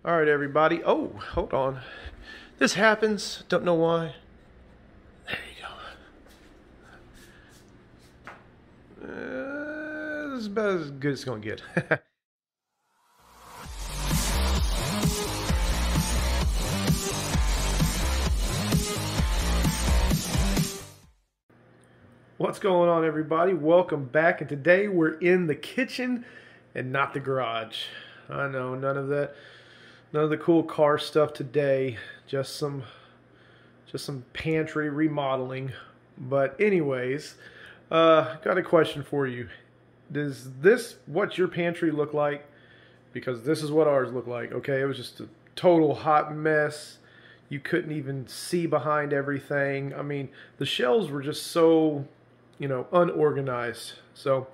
All right, everybody. Oh, hold on. This happens. Don't know why. There you go. This is about as good as it's going to get. What's going on, everybody? Welcome back. And today we're in the kitchen and not the garage. I know, none of the cool car stuff today. Just some pantry remodeling. But anyways, got a question for you. Does this what your pantry look like? Because this is what ours looked like. Okay, it was just a total hot mess. You couldn't even see behind everything. I mean, the shelves were just so, unorganized. So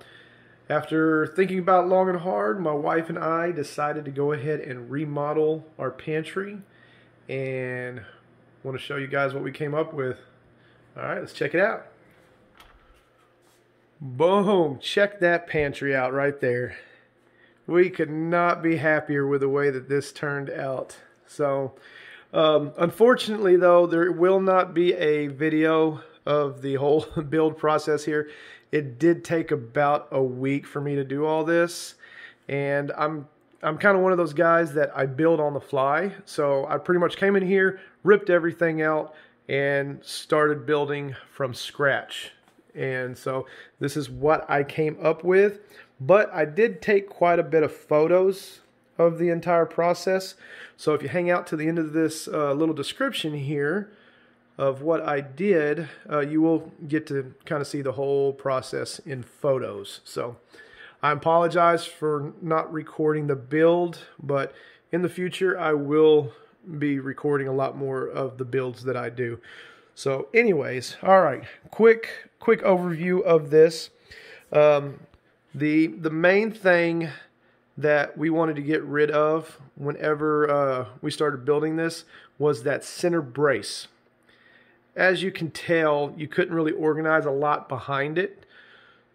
after thinking about it long and hard, my wife and I decided to go ahead and remodel our pantry, and I want to show you guys what we came up with. All right, let's check it out. Boom, check that pantry out right there. We could not be happier with the way that this turned out. So unfortunately though, there will not be a video of the whole build process here. It did take about a week for me to do all this, and I'm kind of one of those guys that I build on the fly. So I pretty much came in here, ripped everything out, and started building from scratch. And so this is what I came up with, but I did take quite a bit of photos of the entire process. So if you hang out to the end of this little description here of what I did, you will get to kind of see the whole process in photos. So I apologize for not recording the build, but in the future I will be recording a lot more of the builds that I do. So anyways, all right, quick overview of this. The main thing that we wanted to get rid of whenever we started building this was that center brace. As you can tell, you couldn't really organize a lot behind it.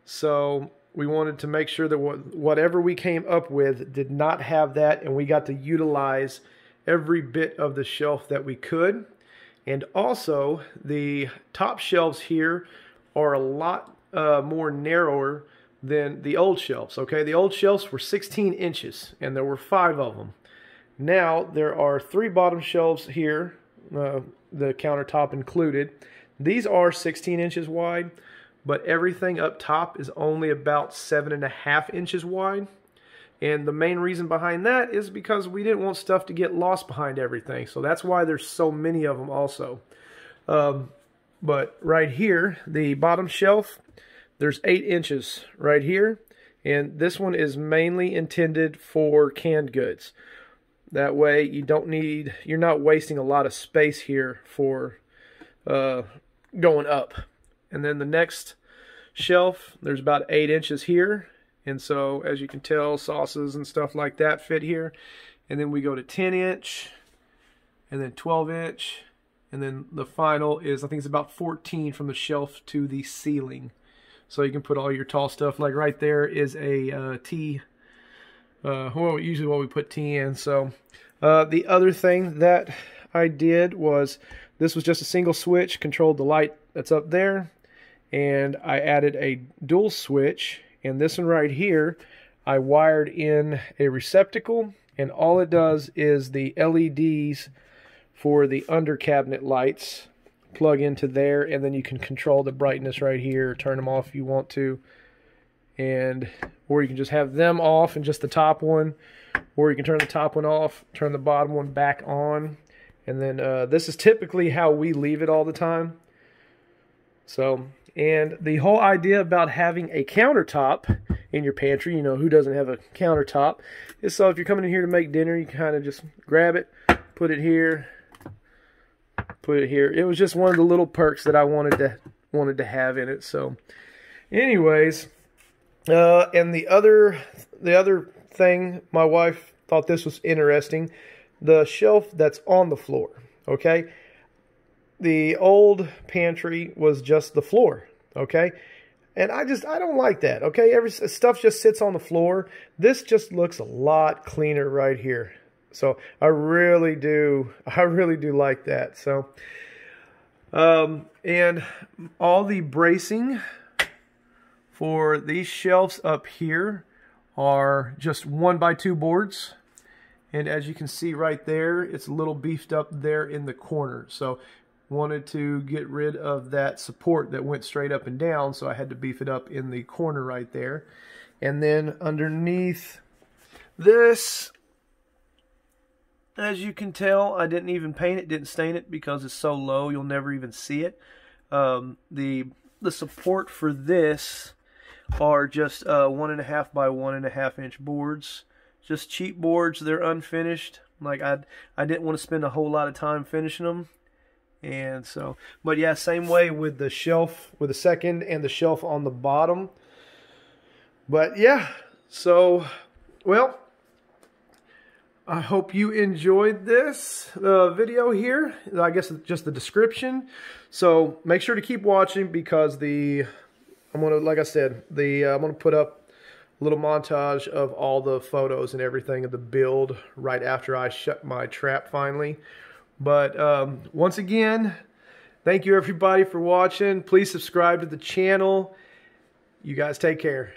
So we wanted to make sure that whatever we came up with did not have that, and we got to utilize every bit of the shelf that we could. And also, the top shelves here are a lot more narrower than the old shelves. Okay, the old shelves were 16 inches, and there were 5 of them. Now there are 3 bottom shelves here, the countertop included. These are 16 inches wide, but everything up top is only about 7.5 inches wide. And the main reason behind that is because we didn't want stuff to get lost behind everything. So that's why there's so many of them also. But right here, the bottom shelf, there's 8 inches right here. And this one is mainly intended for canned goods. That way you're not wasting a lot of space here for going up. And then the next shelf, there's about 8 inches here. And so, as you can tell, sauces and stuff like that fit here. And then we go to 10 inch, and then 12 inch, and then the final is, I think it's about 14 from the shelf to the ceiling. So you can put all your tall stuff, like right there is a T, usually what we put T in. So the other thing that I did was, this was just a single switch, controlled the light that's up there, and I added a dual switch. And this one right here, I wired in a receptacle, and all it does is the LEDs for the under cabinet lights plug into there, and then you can control the brightness right here, turn them off if you want to, or you can just have them off and just the top one, or you can turn the top one off, turn the bottom one back on, and then this is typically how we leave it all the time. So, and the whole idea about having a countertop in your pantry, who doesn't have a countertop, is so if you're coming in here to make dinner, you kind of just grab it, put it here, put it here. It was just one of the little perks that I wanted to have in it. So, anyways, and the other thing, my wife thought this was interesting, the shelf that's on the floor. Okay. The old pantry was just the floor, okay? And I don't like that, okay? Stuff just sits on the floor. This just looks a lot cleaner right here. So I really do like that. So, and all the bracing for these shelves up here are just 1x2 boards. And as you can see right there, it's a little beefed up there in the corner. So wanted to get rid of that support that went straight up and down, so I had to beef it up in the corner right there. And then underneath this, as you can tell, I didn't even paint it, didn't stain it because it's so low you'll never even see it. The support for this are just 1.5 by 1.5 inch boards. Just cheap boards. They're unfinished. Like I didn't want to spend a whole lot of time finishing them. And so, but yeah, same way with the shelf, with the second and the shelf on the bottom. But yeah, so, well, I hope you enjoyed this video here. I guess just the description. So make sure to keep watching because I'm gonna, like I said, I'm gonna put up a little montage of all the photos and everything of the build right after I shut my trap finally. But once again, thank you everybody for watching. Please subscribe to the channel. You guys take care.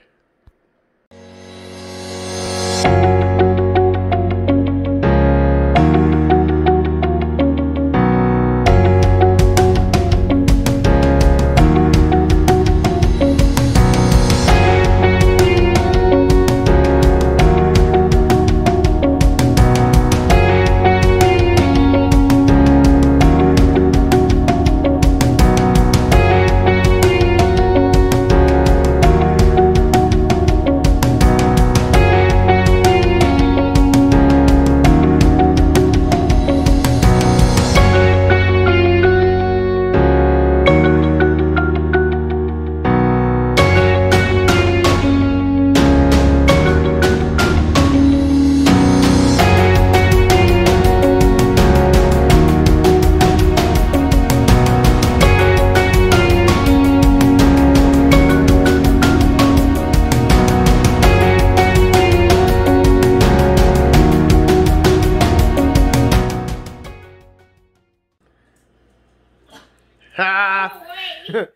Ha!